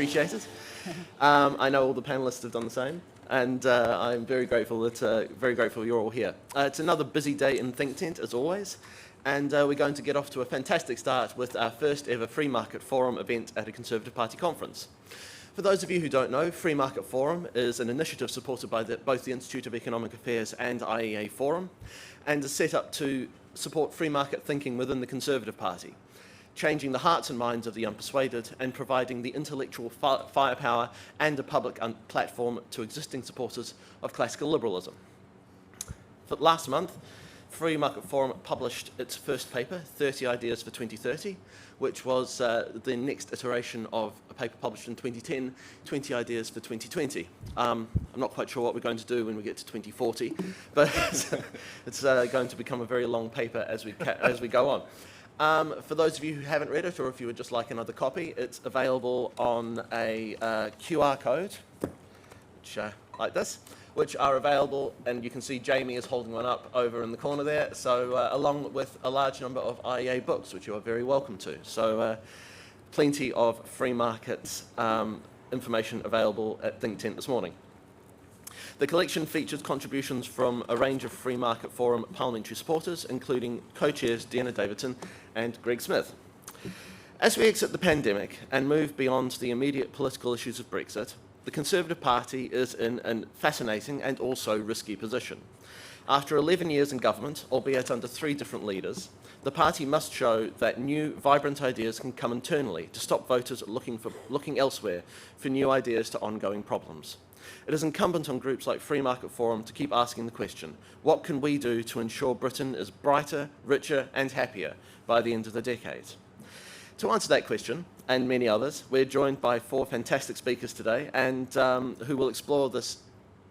appreciate it. I know all the panelists have done the same, and I'm very grateful you're all here. It's another busy day in Think Tent, as always, and we're going to get off to a fantastic start with our first ever Free Market Forum event at a Conservative Party conference. For those of you who don't know, Free Market Forum is an initiative supported by both the Institute of Economic Affairs and IEA Forum, and is set up to support free market thinking within the Conservative Party, changing the hearts and minds of the unpersuaded and providing the intellectual firepower and a public platform to existing supporters of classical liberalism. For last month, Free Market Forum published its first paper, 30 Ideas for 2030, which was the next iteration of a paper published in 2010, 20 Ideas for 2020. I'm not quite sure what we're going to do when we get to 2040, but it's going to become a very long paper as we go on. For those of you who haven't read it, or if you would just like another copy, it's available on a QR code, which, like this, which are available, and you can see Jamie is holding one up over in the corner there, so along with a large number of IEA books, which you are very welcome to. So plenty of free market information available at Think Tent this morning. The collection features contributions from a range of Free Market Forum parliamentary supporters, including co-chairs Deanna Davidson and Greg Smith. As we exit the pandemic and move beyond the immediate political issues of Brexit, the Conservative Party is in a fascinating and also risky position. After 11 years in government, albeit under 3 different leaders, the party must show that new, vibrant ideas can come internally to stop voters looking elsewhere for new ideas to ongoing problems. It is incumbent on groups like Free Market Forum to keep asking the question, what can we do to ensure Britain is brighter, richer and happier by the end of the decade? To answer that question, and many others, we're joined by 4 fantastic speakers today, and who will explore this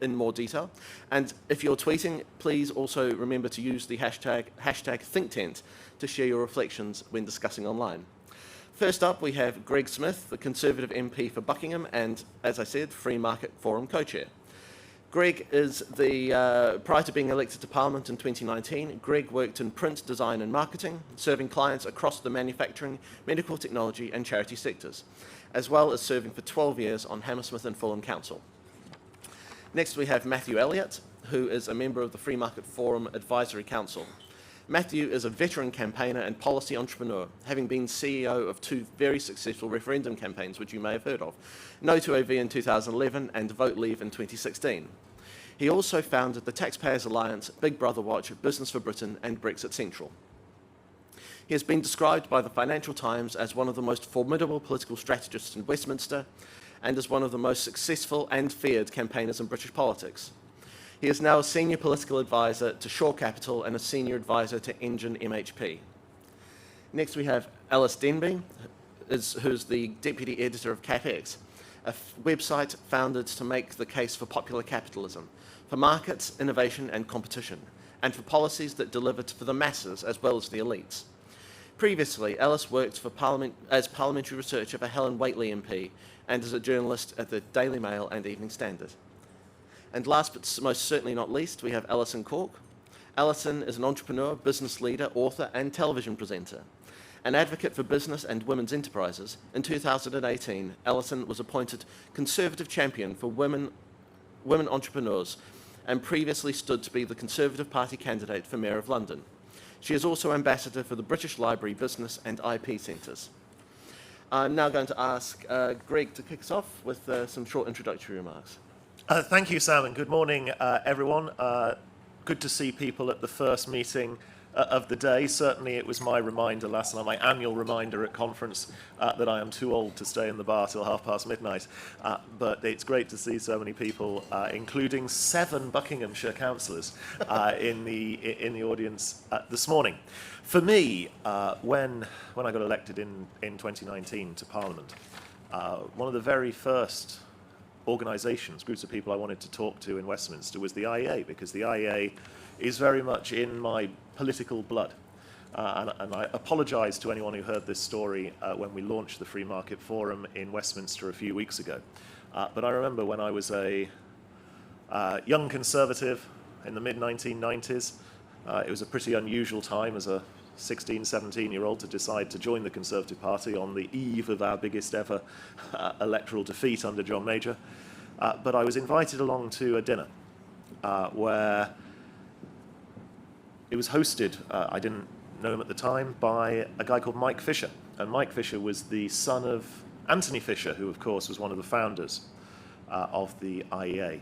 in more detail. And if you're tweeting, please also remember to use the hashtag ThinkTent to share your reflections when discussing online. First up, we have Greg Smith, the Conservative MP for Buckingham, and, as I said, Free Market Forum co-chair. Greg is prior to being elected to Parliament in 2019, Greg worked in print, design and marketing, serving clients across the manufacturing, medical technology and charity sectors, as well as serving for 12 years on Hammersmith and Fulham Council. Next we have Matthew Elliott, who is a member of the Free Market Forum Advisory Council. Matthew is a veteran campaigner and policy entrepreneur, having been CEO of 2 very successful referendum campaigns, which you may have heard of, No to OV in 2011 and Vote Leave in 2016. He also founded the Taxpayers Alliance, Big Brother Watch, Business for Britain and Brexit Central. He has been described by the Financial Times as one of the most formidable political strategists in Westminster and as one of the most successful and feared campaigners in British politics. He is now a senior political advisor to Shore Capital and a senior advisor to Engine MHP. Next we have Alys Denby, who's the deputy editor of CapX, a website founded to make the case for popular capitalism, for markets, innovation and competition, and for policies that deliver for the masses as well as the elites. Previously, Alys worked for as parliamentary researcher for Helen Whately MP and as a journalist at the Daily Mail and Evening Standard. And last but most certainly not least, we have Alison Cork. Alison is an entrepreneur, business leader, author and television presenter. An advocate for business and women's enterprises, in 2018, Alison was appointed Conservative Champion for Women Entrepreneurs and previously stood to be the Conservative Party candidate for Mayor of London. She is also Ambassador for the British Library Business and IP Centres. I'm now going to ask Greg to kick us off with some short introductory remarks. Thank you, Sam, and good morning, everyone. Good to see people at the first meeting of the day. Certainly it was my reminder last night, my annual reminder at conference, that I am too old to stay in the bar till midnight. But it's great to see so many people, including 7 Buckinghamshire councillors in the audience this morning. For me, when I got elected in 2019 to Parliament, one of the very first groups of people I wanted to talk to in Westminster was the IEA, because the IEA is very much in my political blood. And I apologise to anyone who heard this story when we launched the Free Market Forum in Westminster a few weeks ago. But I remember when I was a young Conservative in the mid-1990s, it was a pretty unusual time as a 16, 17-year-old to decide to join the Conservative Party on the eve of our biggest ever electoral defeat under John Major. But I was invited along to a dinner where it was hosted, I didn't know him at the time, by a guy called Mike Fisher. And Mike Fisher was the son of Anthony Fisher, who of course was one of the founders of the IEA.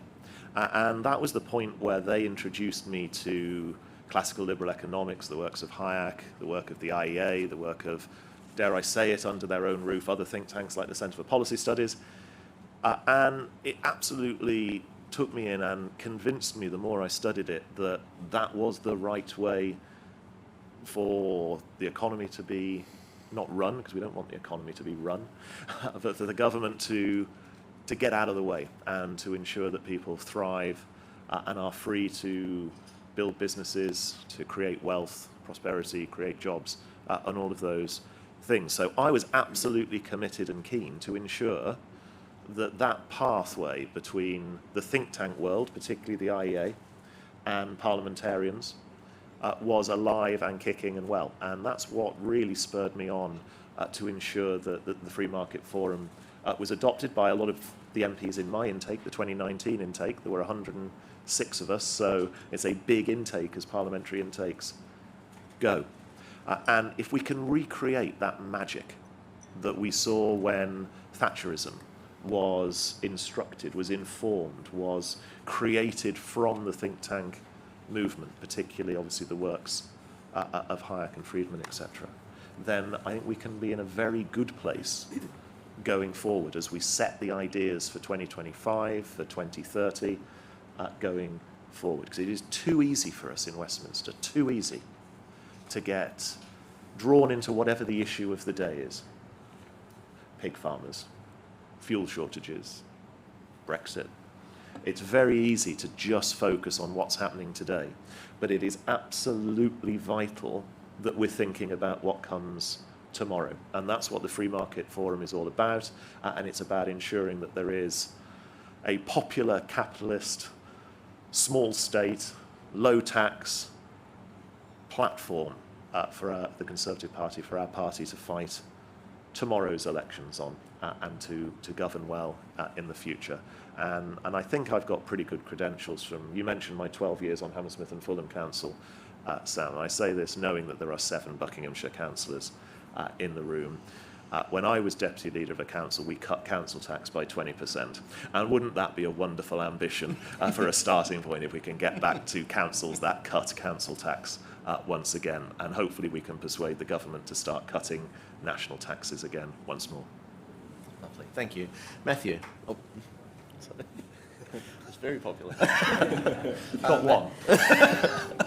And that was the point where they introduced me to classical liberal economics, the works of Hayek, the work of the IEA, the work of, dare I say it, under their own roof, other think tanks like the Centre for Policy Studies. And it absolutely took me in and convinced me, the more I studied it, that that was the right way for the economy to be not run, because we don't want the economy to be run, but for the government to get out of the way and to ensure that people thrive and are free to build businesses, to create wealth, prosperity, create jobs, and all of those things. So I was absolutely committed and keen to ensure that that pathway between the think tank world, particularly the IEA, and parliamentarians was alive and kicking and well. And that's what really spurred me on to ensure that the Free Market Forum was adopted by a lot of the MPs in my intake, the 2019 intake. There were 106 of us, so it's a big intake as parliamentary intakes go. And if we can recreate that magic that we saw when Thatcherism was instructed, was informed, was created from the think tank movement, particularly obviously the works of Hayek and Friedman, etc., then I think we can be in a very good place going forward as we set the ideas for 2025, for 2030, going forward. Because it is too easy for us in Westminster, too easy to get drawn into whatever the issue of the day is. Pig farmers, fuel shortages, Brexit. It's very easy to just focus on what's happening today, but it is absolutely vital that we're thinking about what comes tomorrow. And that's what the Free Market Forum is all about, and it's about ensuring that there is a popular capitalist, small state, low tax platform for the Conservative Party, for our party to fight tomorrow's elections on and to govern well in the future. And I think I've got pretty good credentials from, you mentioned my 12 years on Hammersmith and Fulham Council, Sam, and I say this knowing that there are 7 Buckinghamshire councillors in the room. When I was deputy leader of a council, we cut council tax by 20%. And wouldn't that be a wonderful ambition for a starting point if we can get back to councils that cut council tax once again? And hopefully we can persuade the government to start cutting national taxes again once more. Lovely, thank you. Matthew. Oh, sorry. It's very popular. You've got one.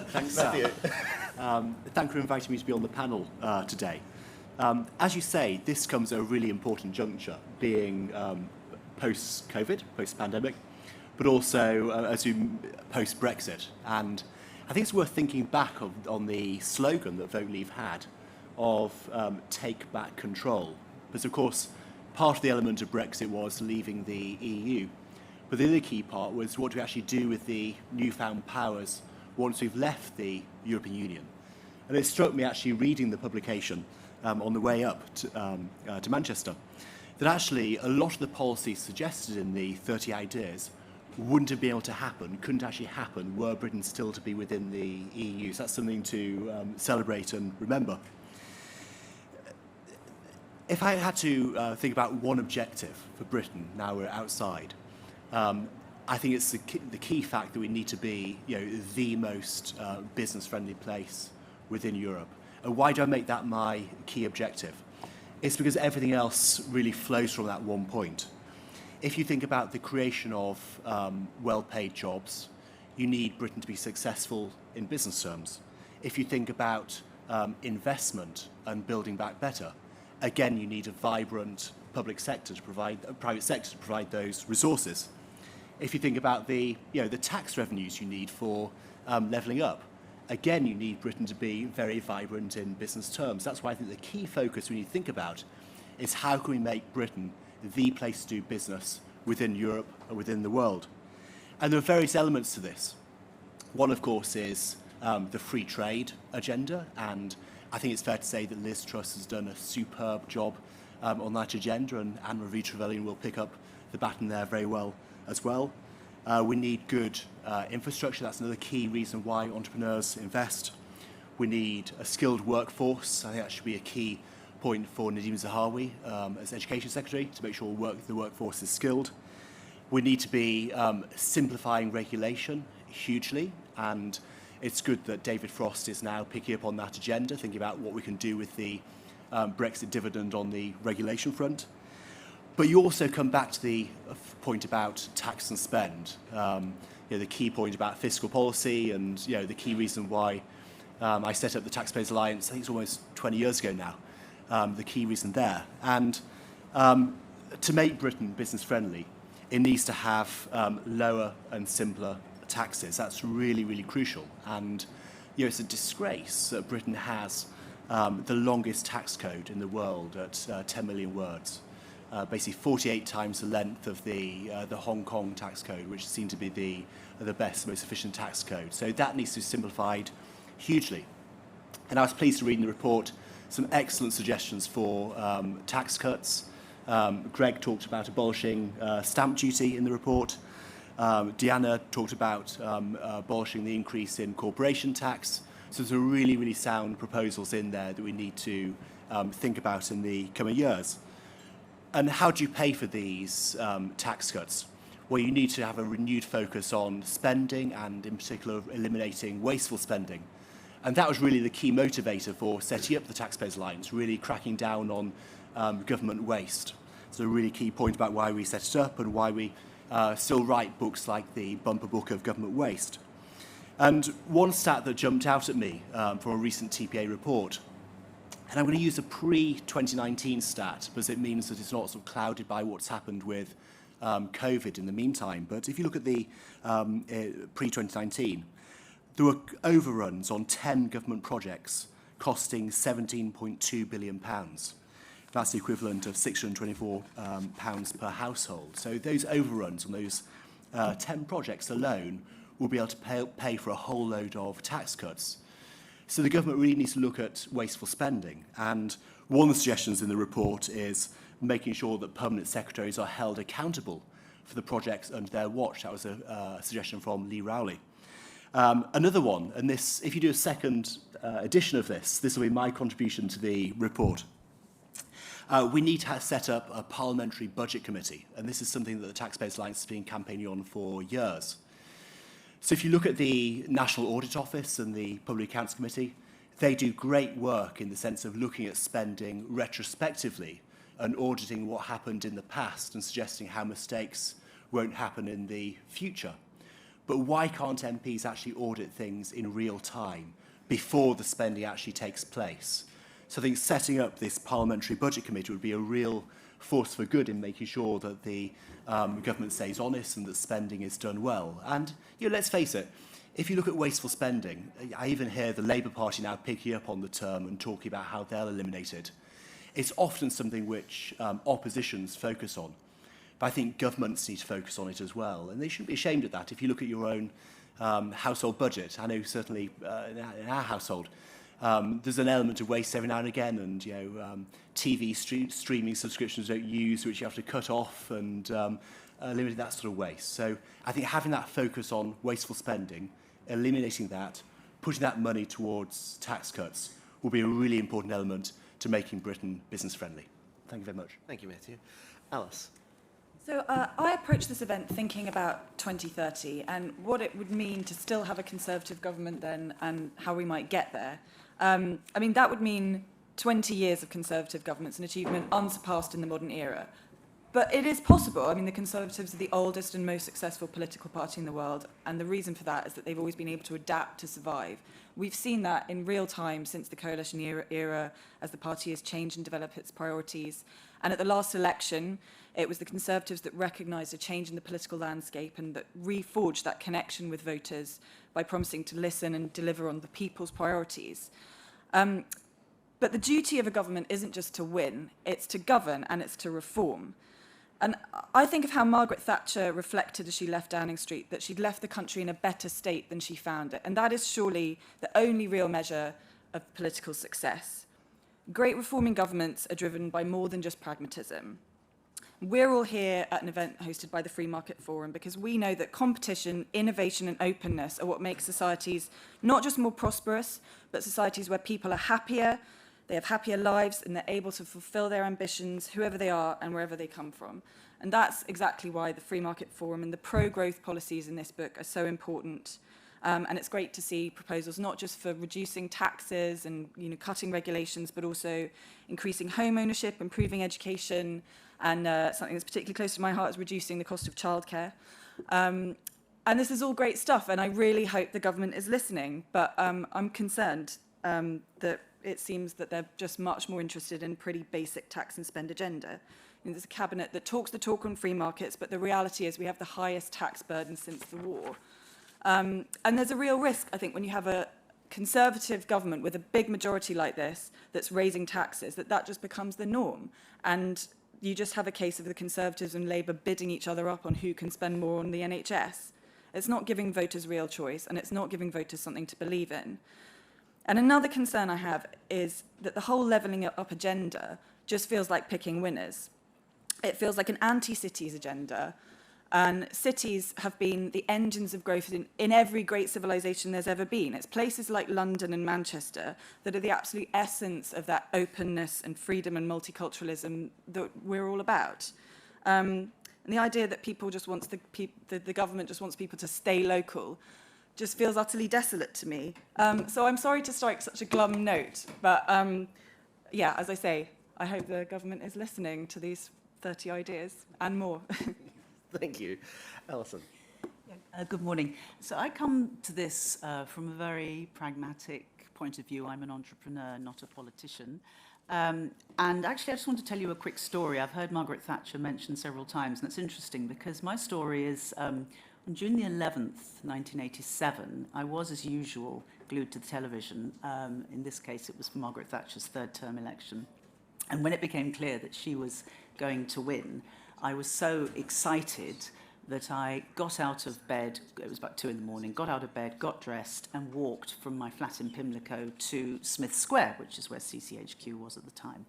Thanks, Matthew. Thank you for inviting me to be on the panel today. As you say, this comes at a really important juncture, being post-COVID, post-pandemic, but also post-Brexit. And I think it's worth thinking back on the slogan that Vote Leave had of take back control. Because, of course, part of the element of Brexit was leaving the EU. But the other key part was what do we actually do with the newfound powers once we've left the European Union. And it struck me actually reading the publication on the way up to Manchester, that actually a lot of the policies suggested in the 30 ideas wouldn't have been able to happen, couldn't actually happen, were Britain still to be within the EU. So that's something to celebrate and remember. If I had to think about one objective for Britain now we're outside, I think it's the key fact that we need to be, the most business-friendly place within Europe. And why do I make that my key objective? It's because everything else really flows from that one point. If you think about the creation of well-paid jobs, you need Britain to be successful in business terms. If you think about investment and building back better, again, you need a vibrant public sector to provide, private sector to provide those resources. If you think about the tax revenues you need for levelling up, again, you need Britain to be very vibrant in business terms. That's why I think the key focus we need to think about is how can we make Britain the place to do business within Europe and within the world. And there are various elements to this. One, of course, is the free trade agenda and I think it's fair to say that Liz Truss has done a superb job on that agenda, and Anne-Marie Trevelyan will pick up the baton there very well as well. We need good infrastructure. That's another key reason why entrepreneurs invest. We need a skilled workforce. I think that should be a key point for Nadhim Zahawi as Education Secretary, to make sure the workforce is skilled. We need to be simplifying regulation hugely, and it's good that David Frost is now picking up on that agenda, thinking about what we can do with the Brexit dividend on the regulation front. But you also come back to the point about tax and spend, the key point about fiscal policy, and the key reason why I set up the Taxpayers Alliance. I think it's almost 20 years ago now. The key reason there, and to make Britain business friendly, it needs to have lower and simpler taxes. That's really, really crucial. And it's a disgrace that Britain has the longest tax code in the world at 10 million words. Basically 48 times the length of the Hong Kong tax code, which seemed to be the best, most efficient tax code. So that needs to be simplified hugely. And I was pleased to read in the report some excellent suggestions for tax cuts. Greg talked about abolishing stamp duty in the report. Deanna talked about abolishing the increase in corporation tax. So there's really, really sound proposals in there that we need to think about in the coming years. And how do you pay for these tax cuts? Well, you need to have a renewed focus on spending, and in particular eliminating wasteful spending. And that was really the key motivator for setting up the Taxpayers Alliance, really cracking down on government waste. So a really key point about why we set it up and why we still write books like the Bumper Book of Government Waste. And one stat that jumped out at me from a recent TPA report, and I'm going to use a pre-2019 stat because it means that it's not sort of clouded by what's happened with COVID in the meantime. But if you look at the pre-2019, there were overruns on 10 government projects costing £17.2 billion. That's the equivalent of £624 per household. So those overruns on those 10 projects alone will be able to pay for a whole load of tax cuts. So the government really needs to look at wasteful spending. And one of the suggestions in the report is making sure that permanent secretaries are held accountable for the projects under their watch. That was a suggestion from Lee Rowley. Another one, and this, if you do a second edition of this will be my contribution to the report. We need to set up a parliamentary budget committee, and this is something that the Taxpayers Alliance has been campaigning on for years. So if you look at the National Audit Office and the Public Accounts Committee, they do great work in the sense of looking at spending retrospectively and auditing what happened in the past and suggesting how mistakes won't happen in the future. But why can't MPs actually audit things in real time before the spending actually takes place? So I think setting up this parliamentary budget committee would be a real force for good in making sure that the government stays honest and that spending is done well. And let's face it, if you look at wasteful spending, I even hear the Labour Party now picking up on the term and talking about how they'll eliminate it. It's often something which oppositions focus on. But I think governments need to focus on it as well, and they shouldn't be ashamed of that. If you look at your own household budget, I know certainly in our household, there's an element of waste every now and again, and TV streaming subscriptions don't use, which you have to cut off, and limiting that sort of waste. So I think having that focus on wasteful spending, eliminating that, putting that money towards tax cuts will be a really important element to making Britain business friendly. Thank you very much. Thank you, Matthew. Alice. So I approached this event thinking about 2030 and what it would mean to still have a Conservative government then and how we might get there. I mean, that would mean 20 years of Conservative governments, an achievement unsurpassed in the modern era. But it is possible. I mean, the Conservatives are the oldest and most successful political party in the world, and the reason for that is that they've always been able to adapt to survive. We've seen that in real time since the coalition era as the party has changed and developed its priorities. And at the last election, it was the Conservatives that recognised a change in the political landscape and that reforged that connection with voters by promising to listen and deliver on the people's priorities. But the duty of a government isn't just to win, it's to govern and it's to reform. And I think of how Margaret Thatcher reflected as she left Downing Street, that she'd left the country in a better state than she found it. And that is surely the only real measure of political success. Great reforming governments are driven by more than just pragmatism. We're all here at an event hosted by the Free Market Forum because we know that competition, innovation and openness are what make societies not just more prosperous, but societies where people are happier, they have happier lives, and they're able to fulfill their ambitions, whoever they are and wherever they come from. And that's exactly why the Free Market Forum and the pro-growth policies in this book are so important. And it's great to see proposals not just for reducing taxes and cutting regulations, but also increasing home ownership, improving education, and something that's particularly close to my heart is reducing the cost of childcare. And this is all great stuff, and I really hope the government is listening, but I'm concerned that it seems that they're just much more interested in pretty basic tax and spend agenda. There's a cabinet that talks the talk on free markets, but the reality is we have the highest tax burden since the war. And there's a real risk, I think, when you have a Conservative government with a big majority like this that's raising taxes, that just becomes the norm. And you just have a case of the Conservatives and Labour bidding each other up on who can spend more on the NHS. It's not giving voters real choice, and it's not giving voters something to believe in. And another concern I have is that the whole levelling up agenda just feels like picking winners. It feels like an anti-cities agenda. And cities have been the engines of growth in every great civilization there's ever been. It's places like London and Manchester that are the absolute essence of that openness and freedom and multiculturalism that we're all about. And the idea that people just wants the government just wants people to stay local just feels utterly desolate to me. So I'm sorry to strike such a glum note, but yeah, as I say, I hope the government is listening to these 30 ideas and more. Thank you. Alison. Good morning. So I come to this from a very pragmatic point of view. I'm an entrepreneur, not a politician. And actually, I just want to tell you a quick story. I've heard Margaret Thatcher mentioned several times, and it's interesting because my story is on June the 11th, 1987, I was, as usual, glued to the television. In this case, it was for Margaret Thatcher's third-term election. And when it became clear that she was going to win, I was so excited that I got out of bed, it was about 2 a.m, got out of bed, got dressed and walked from my flat in Pimlico to Smith Square, which is where CCHQ was at the time.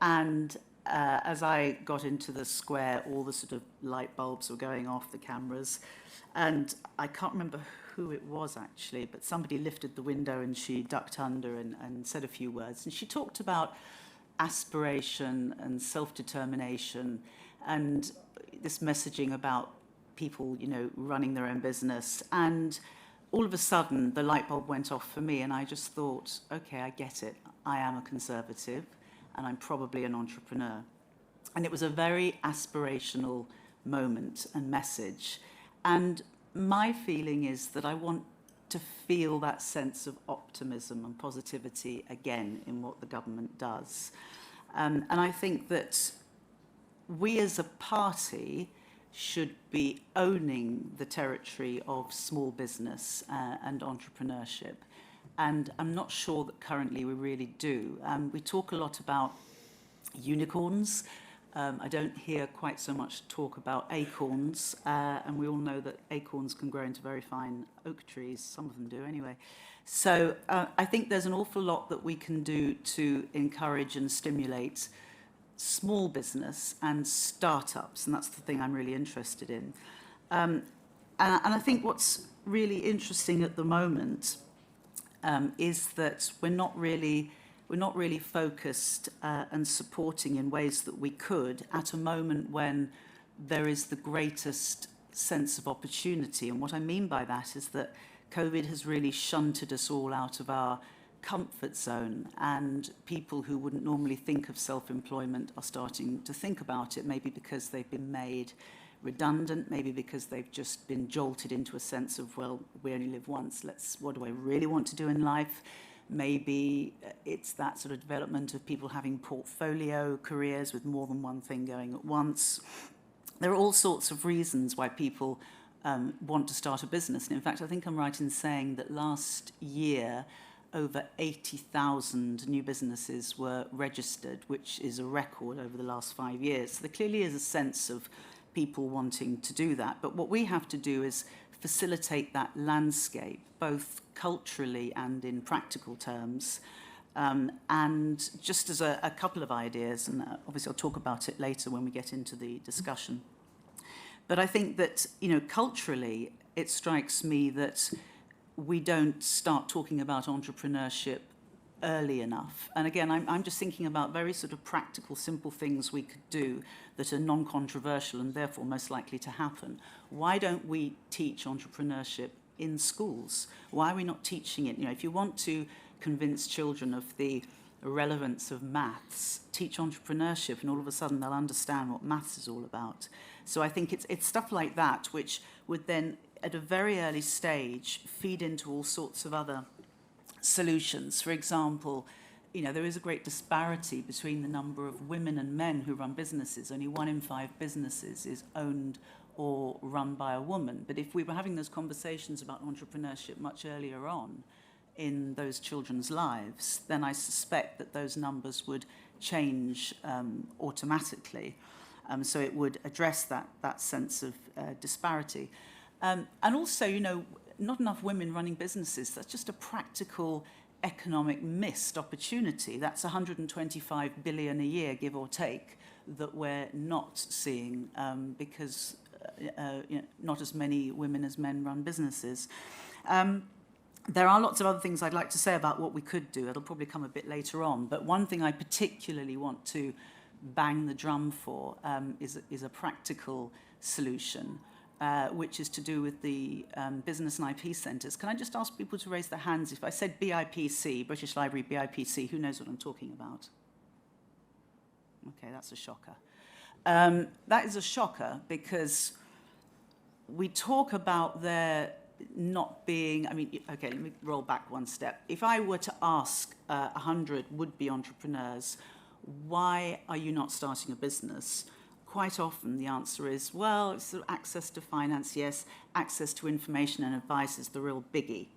And as I got into the square, all the sort of light bulbs were going off, the cameras, and I can't remember who it was actually, but somebody lifted the window and she ducked under and said a few words. And she talked about aspiration and self-determination and this messaging about people, running their own business. And all of a sudden, the light bulb went off for me, and I just thought, okay, I get it. I am a Conservative, and I'm probably an entrepreneur. And it was a very aspirational moment and message. And my feeling is that I want to feel that sense of optimism and positivity again in what the government does. And I think that we as a party should be owning the territory of small business and entrepreneurship. And I'm not sure that currently we really do. We talk a lot about unicorns. I don't hear quite so much talk about acorns. And we all know that acorns can grow into very fine oak trees. Some of them do anyway. So I think there's an awful lot that we can do to encourage and stimulate small business and startups, and that's the thing I'm really interested in. And I think what's really interesting at the moment is that we're not really focused and supporting in ways that we could at a moment when there is the greatest sense of opportunity. And what I mean by that is that COVID has really shunted us all out of our comfort zone, and people who wouldn't normally think of self-employment are starting to think about it, maybe because they've been made redundant, maybe because they've just been jolted into a sense of, well, we only live once, what do I really want to do in life? Maybe it's that sort of development of people having portfolio careers with more than one thing going at once. There are all sorts of reasons why people want to start a business. And in fact, I think I'm right in saying that last year, over 80,000 new businesses were registered, which is a record over the last 5 years. So there clearly is a sense of people wanting to do that. But what we have to do is facilitate that landscape, both culturally and in practical terms. And just as a couple of ideas, and obviously I'll talk about it later when we get into the discussion. But I think that, culturally, it strikes me that we don't start talking about entrepreneurship early enough. And again, I'm just thinking about very sort of practical, simple things we could do that are non-controversial and therefore most likely to happen. Why don't we teach entrepreneurship in schools? Why are we not teaching it? If you want to convince children of the relevance of maths, teach entrepreneurship, and all of a sudden they'll understand what maths is all about. So I think it's stuff like that which would then, at a very early stage, feed into all sorts of other solutions. For example, there is a great disparity between the number of women and men who run businesses. Only 1 in 5 businesses is owned or run by a woman. But if we were having those conversations about entrepreneurship much earlier on in those children's lives, then I suspect that those numbers would change automatically. So it would address that sense of disparity. And also, not enough women running businesses. That's just a practical economic missed opportunity. That's 125 billion a year, give or take, that we're not seeing because not as many women as men run businesses. There are lots of other things I'd like to say about what we could do. It'll probably come a bit later on. But one thing I particularly want to bang the drum for is a practical solution. Which is to do with the business and IP centres. Can I just ask people to raise their hands? If I said BIPC, British Library BIPC, who knows what I'm talking about? Okay, that's a shocker. That is a shocker because we talk about there not being, okay, let me roll back one step. If I were to ask 100 would-be entrepreneurs, why are you not starting a business? Quite often the answer is, well, it's sort of access to finance, yes, access to information and advice is the real biggie.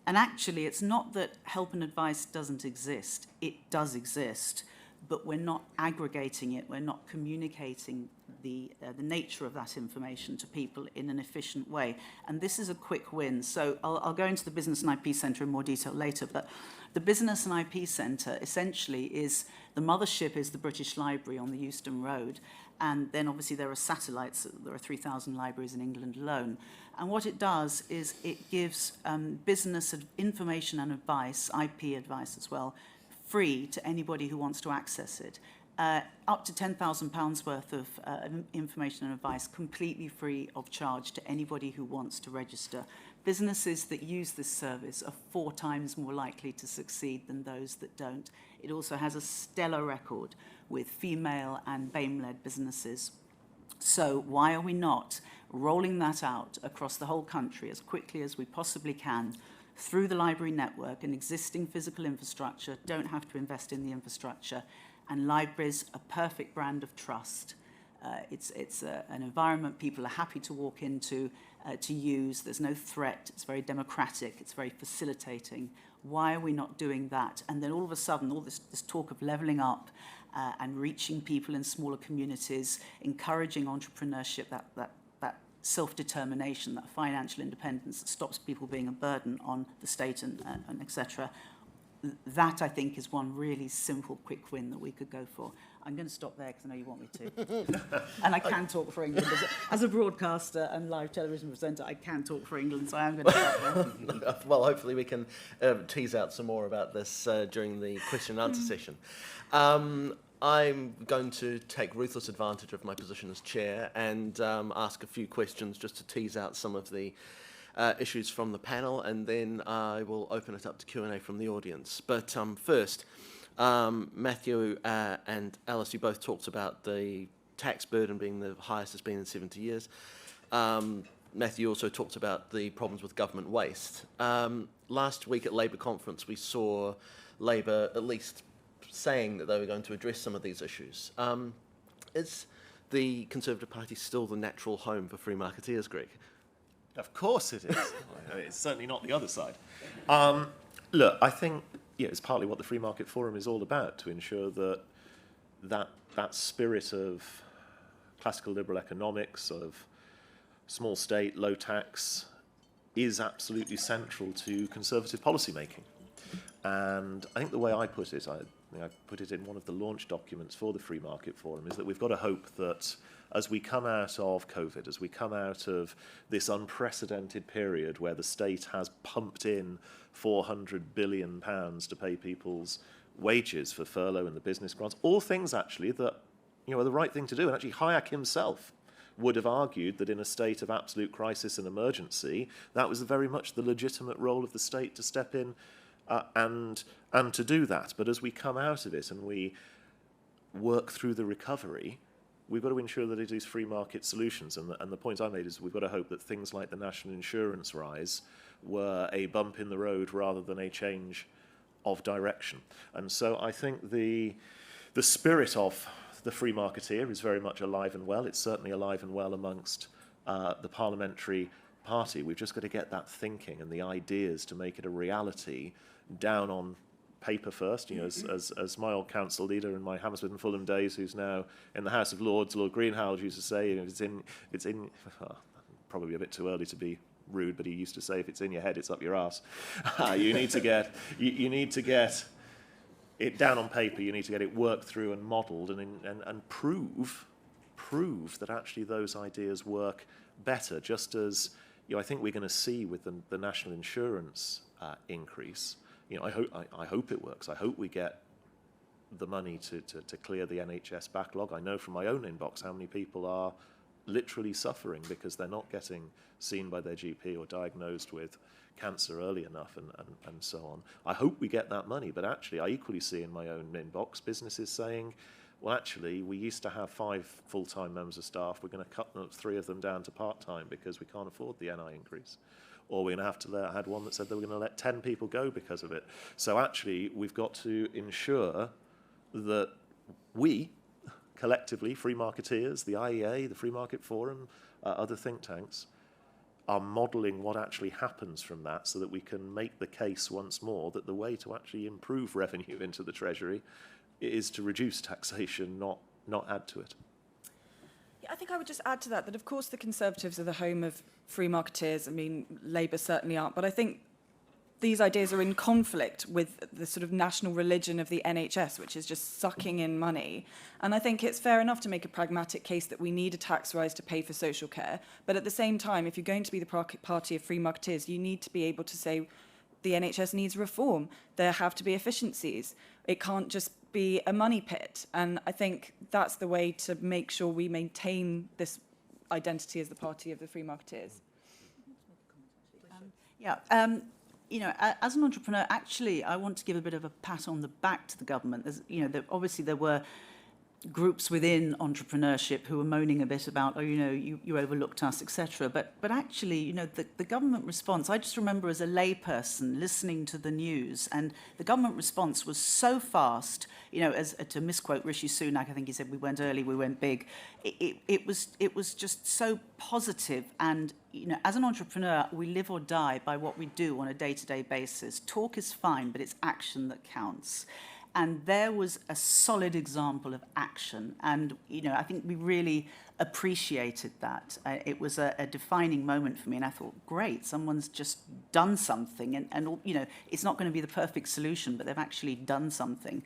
And actually, it's not that help and advice doesn't exist. It does exist, but we're not aggregating it. We're not communicating the nature of that information to people in an efficient way. And this is a quick win. So I'll go into the Business and IP Centre in more detail later, but the Business and IP Centre essentially is, the mothership is the British Library on the Euston Road, and then obviously there are satellites. There are 3,000 libraries in England alone. And what it does is it gives business information and advice, IP advice as well, free to anybody who wants to access it. Up to £10,000 worth of information and advice, completely free of charge to anybody who wants to register. Businesses that use this service are 4 times more likely to succeed than those that don't. It also has a stellar record with female and BAME-led businesses. So why are we not rolling that out across the whole country as quickly as we possibly can through the library network and existing physical infrastructure? Don't have to invest in the infrastructure. And libraries, a perfect brand of trust. It's an environment people are happy to walk into, to use. There's no threat. It's very democratic. It's very facilitating. Why are we not doing that? And then all of a sudden, all this talk of levelling up and reaching people in smaller communities, encouraging entrepreneurship, that self-determination, that financial independence that stops people being a burden on the state and et cetera. That, I think, is one really simple, quick win that we could go for. I'm going to stop there because I know you want me to. And I can talk for England. As a broadcaster and live television presenter, I can talk for England, so I am going to stop there. Well, hopefully we can tease out some more about this during the question and answer session. I'm going to take ruthless advantage of my position as chair and ask a few questions just to tease out some of the issues from the panel, and then I will open it up to Q&A from the audience. But first, Matthew and Alice, you both talked about the tax burden being the highest it's been in 70 years. Matthew also talked about the problems with government waste. Last week at Labour conference, we saw Labour at least saying that they were going to address some of these issues. Is the Conservative Party still the natural home for free marketeers, Greg? Of course it is. It's certainly not the other side. Look, I think it's partly what the Free Market Forum is all about, to ensure that spirit of classical liberal economics, of small state, low tax is absolutely central to Conservative policy making. And I think the way I put it, I put it in one of the launch documents for the Free Market Forum, is that we've got to hope that as we come out of COVID, as we come out of this unprecedented period where the state has pumped in £400 billion to pay people's wages for furlough and the business grants, all things actually that are the right thing to do. And actually Hayek himself would have argued that in a state of absolute crisis and emergency, that was very much the legitimate role of the state to step in and to do that. But as we come out of it and we work through the recovery, we've got to ensure that it is free market solutions. And the point I made is we've got to hope that things like the national insurance rise were a bump in the road rather than a change of direction. And so I think the spirit of the free marketeer is very much alive and well. It's certainly alive and well amongst the parliamentary party. We've just got to get that thinking and the ideas to make it a reality down on paper first. As my old council leader in my Hammersmith and Fulham days, who's now in the House of Lords, Lord Greenhalgh, used to say, it's in probably a bit too early to be rude, but he used to say, if it's in your head, it's up your arse. You need to get it down on paper. You need to get it worked through and modelled and prove that actually those ideas work better. Just as I think we're going to see with the national insurance increase. I hope it works. I hope we get the money to clear the NHS backlog. I know from my own inbox how many people are literally suffering because they're not getting seen by their GP or diagnosed with cancer early enough and so on. I hope we get that money, but actually I equally see in my own inbox businesses saying, well, actually, we used to have 5 full-time members of staff. We're going to cut 3 of them down to part-time because we can't afford the NI increase. Or we're going to have to I had one that said they were going to let 10 people go because of it. So actually, we've got to ensure that we, collectively, free marketeers, the IEA, the Free Market Forum, other think tanks, are modelling what actually happens from that so that we can make the case once more that the way to actually improve revenue into the Treasury is to reduce taxation, not add to it. Yeah, I think I would just add to that of course the Conservatives are the home of free marketeers. I mean, Labour certainly aren't, but I think these ideas are in conflict with the sort of national religion of the NHS, which is just sucking in money. And I think it's fair enough to make a pragmatic case that we need a tax rise to pay for social care. But at the same time, if you're going to be the party of free marketeers, you need to be able to say the NHS needs reform. There have to be efficiencies. It can't just be a money pit. And I think that's the way to make sure we maintain this identity as the party of the free marketeers. As an entrepreneur, actually, I want to give a bit of a pat on the back to the government. Obviously there were groups within entrepreneurship who were moaning a bit about, you overlooked us, etc. But actually, the government response, I just remember as a layperson listening to the news, and the government response was so fast, as to misquote Rishi Sunak, I think he said, we went early, we went big. It was just so positive. And, as an entrepreneur, we live or die by what we do on a day-to-day basis. Talk is fine, but it's action that counts. And there was a solid example of action. And, I think we really appreciated that. It was a defining moment for me. And I thought, great, someone's just done something. And it's not going to be the perfect solution, but they've actually done something.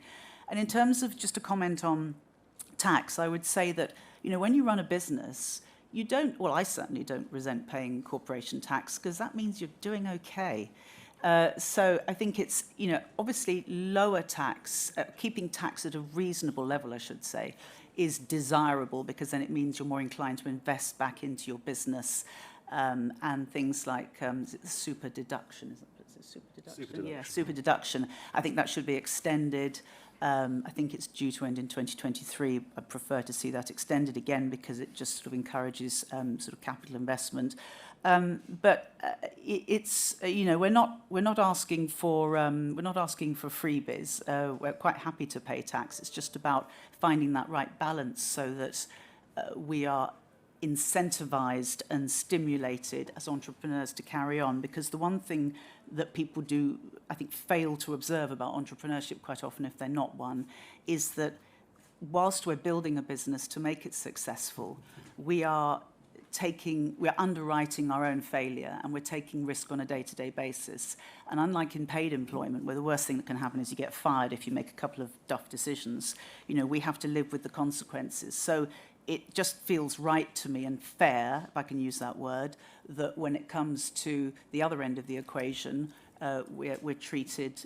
And in terms of just a comment on tax, I would say that, when you run a business, I certainly don't resent paying corporation tax because that means you're doing okay. So I think it's, obviously lower tax, keeping tax at a reasonable level, I should say, is desirable because then it means you're more inclined to invest back into your business and things like super deduction, isn't it? Super deduction? Super deduction. Yeah, super deduction. I think that should be extended. I think it's due to end in 2023. I prefer to see that extended again because it just sort of encourages sort of capital investment. But it's we're not asking for freebies. We're quite happy to pay tax. It's just about finding that right balance so that we are incentivized and stimulated as entrepreneurs to carry on. Because the one thing that people do, I think, fail to observe about entrepreneurship quite often, if they're not one, is that whilst we're building a business to make it successful, we are we're underwriting our own failure, and we're taking risk on a day-to-day basis. And unlike in paid employment, where the worst thing that can happen is you get fired if you make a couple of duff decisions, we have to live with the consequences. So it just feels right to me and fair, if I can use that word, that when it comes to the other end of the equation, we're treated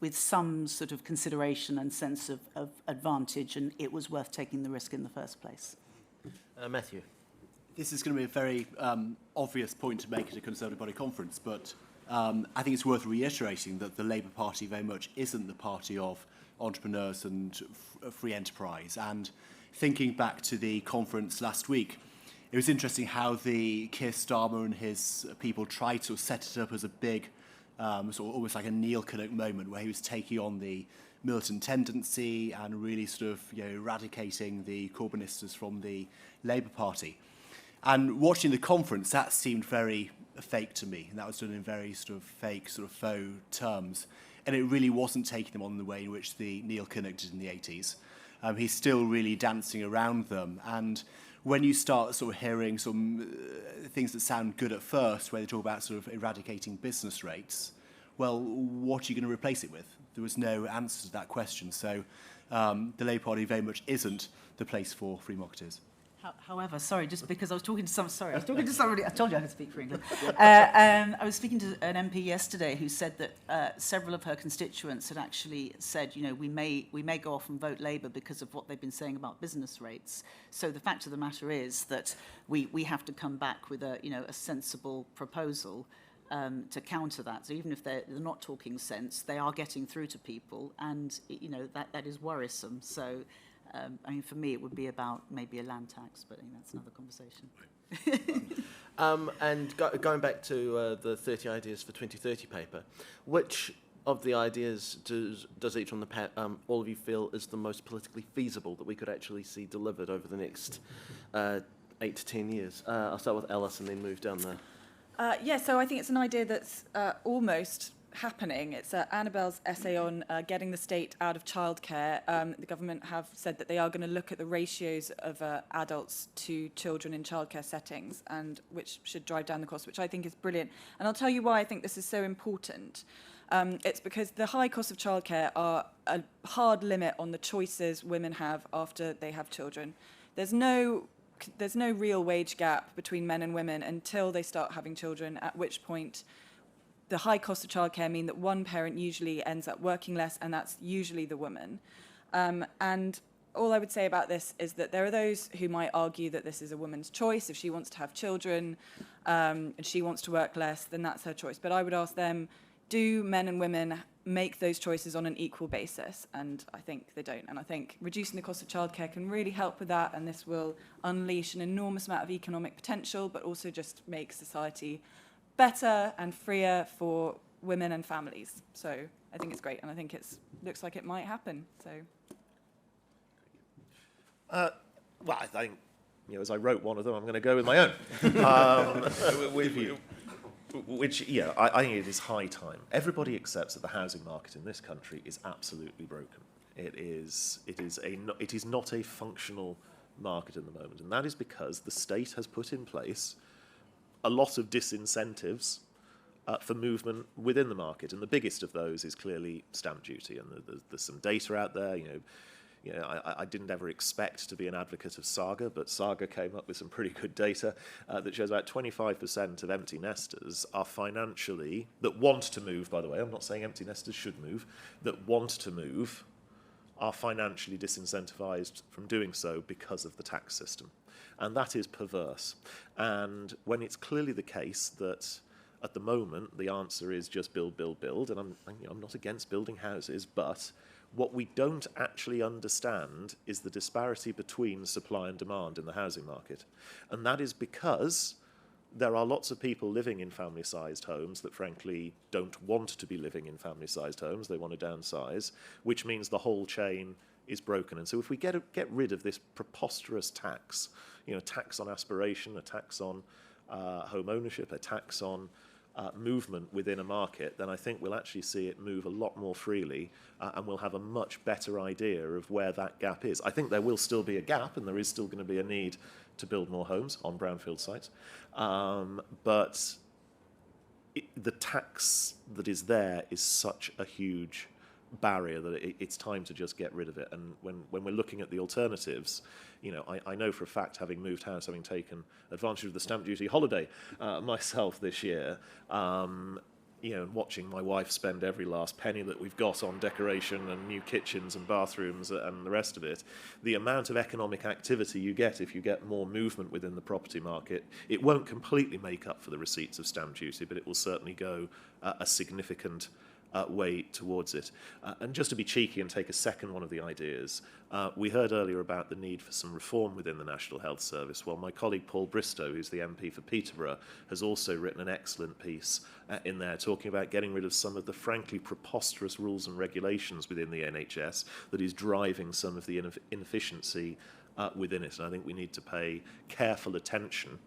with some sort of consideration and sense of advantage, and it was worth taking the risk in the first place. Matthew. This is going to be a very obvious point to make at a Conservative body conference, but I think it's worth reiterating that the Labour Party very much isn't the party of entrepreneurs and free enterprise. And thinking back to the conference last week, it was interesting how the Keir Starmer and his people tried to set it up as a big, sort of almost like a Neil Kinnock moment, where he was taking on the militant tendency and really sort of eradicating the Corbynistas from the Labour Party. And watching the conference, that seemed very fake to me, and that was done in very sort of fake, sort of faux terms. And it really wasn't taking them on the way in which the Neil Kinnock did in the 80s. He's still really dancing around them. And when you start sort of hearing some things that sound good at first, where they talk about sort of eradicating business rates, well, what are you going to replace it with? There was no answer to that question. So the Labour Party very much isn't the place for free marketers. However, sorry, just because I was talking to somebody, I told you I could speak for England. I was speaking to an MP yesterday who said that several of her constituents had actually said, we may go off and vote Labour because of what they've been saying about business rates. So the fact of the matter is that we have to come back with a sensible proposal to counter that. So even if they're not talking sense, they are getting through to people, and that is worrisome. So for me, it would be about maybe a land tax, but that's another conversation. And going back to the 30 Ideas for 2030 paper, which of the ideas does each on the all of you feel is the most politically feasible that we could actually see delivered over the next 8 to 10 years? I'll start with Alice and then move down there. So I think it's an idea that's almost happening. It's Annabelle's essay on getting the state out of childcare. The government have said that they are going to look at the ratios of adults to children in childcare settings, and which should drive down the cost, which I think is brilliant. And I'll tell you why I think this is so important. It's because the high costs of childcare are a hard limit on the choices women have after they have children. There's no real wage gap between men and women until they start having children, at which point the high cost of childcare mean that one parent usually ends up working less, and that's usually the woman. And all I would say about this is that there are those who might argue that this is a woman's choice. If she wants to have children and she wants to work less, then that's her choice. But I would ask them, do men and women make those choices on an equal basis? And I think they don't. And I think reducing the cost of childcare can really help with that, and this will unleash an enormous amount of economic potential, but also just make society better and freer for women and families. So I think it's great, and I think it looks like it might happen. So, well, I think, as I wrote one of them, I'm going to go with my own. I think it is high time. Everybody accepts that the housing market in this country is absolutely broken. It is not a functional market at the moment, and that is because the state has put in place a lot of disincentives for movement within the market, and the biggest of those is clearly stamp duty. And there's some data out there. I didn't ever expect to be an advocate of Saga, but Saga came up with some pretty good data that shows about 25% of empty nesters are financially, that want to move, by the way, I'm not saying empty nesters should move, that want to move are financially disincentivized from doing so because of the tax system. And that is perverse. And when it's clearly the case that at the moment the answer is just build, build, build, and I'm not against building houses, but what we don't actually understand is the disparity between supply and demand in the housing market. And that is because there are lots of people living in family-sized homes that frankly don't want to be living in family-sized homes. They want to downsize, which means the whole chain is broken. And so if we get rid of this preposterous tax, tax on aspiration, a tax on home ownership, a tax on movement within a market, then I think we'll actually see it move a lot more freely, and we'll have a much better idea of where that gap is. I think there will still be a gap, and there is still going to be a need to build more homes on brownfield sites, but the tax that is there is such a huge barrier that it's time to just get rid of it. And when we're looking at the alternatives, you know, I know for a fact, having moved house, having taken advantage of the stamp duty holiday myself this year, you know, watching my wife spend every last penny that we've got on decoration and new kitchens and bathrooms and the rest of it, the amount of economic activity you get if you get more movement within the property market, it won't completely make up for the receipts of stamp duty, but it will certainly go a significant way towards it. And just to be cheeky and take a second one of the ideas, we heard earlier about the need for some reform within the National Health Service. Well, my colleague Paul Bristow, who's the MP for Peterborough, has also written an excellent piece in there talking about getting rid of some of the frankly preposterous rules and regulations within the NHS that is driving some of the inefficiency within it. And I think we need to pay careful attention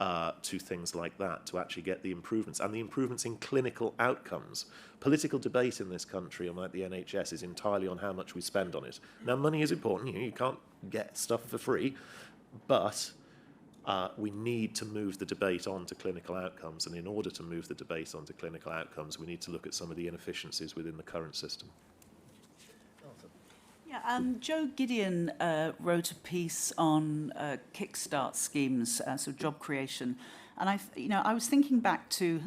to things like that to actually get the improvements, and the improvements in clinical outcomes. Political debate in this country, unlike the NHS, is entirely on how much we spend on it. Now, money is important. You can't get stuff for free, but we need to move the debate on to clinical outcomes, and in order to move the debate on to clinical outcomes, we need to look at some of the inefficiencies within the current system. Yeah, Joe Gideon wrote a piece on kickstart schemes, so job creation, and I was thinking back to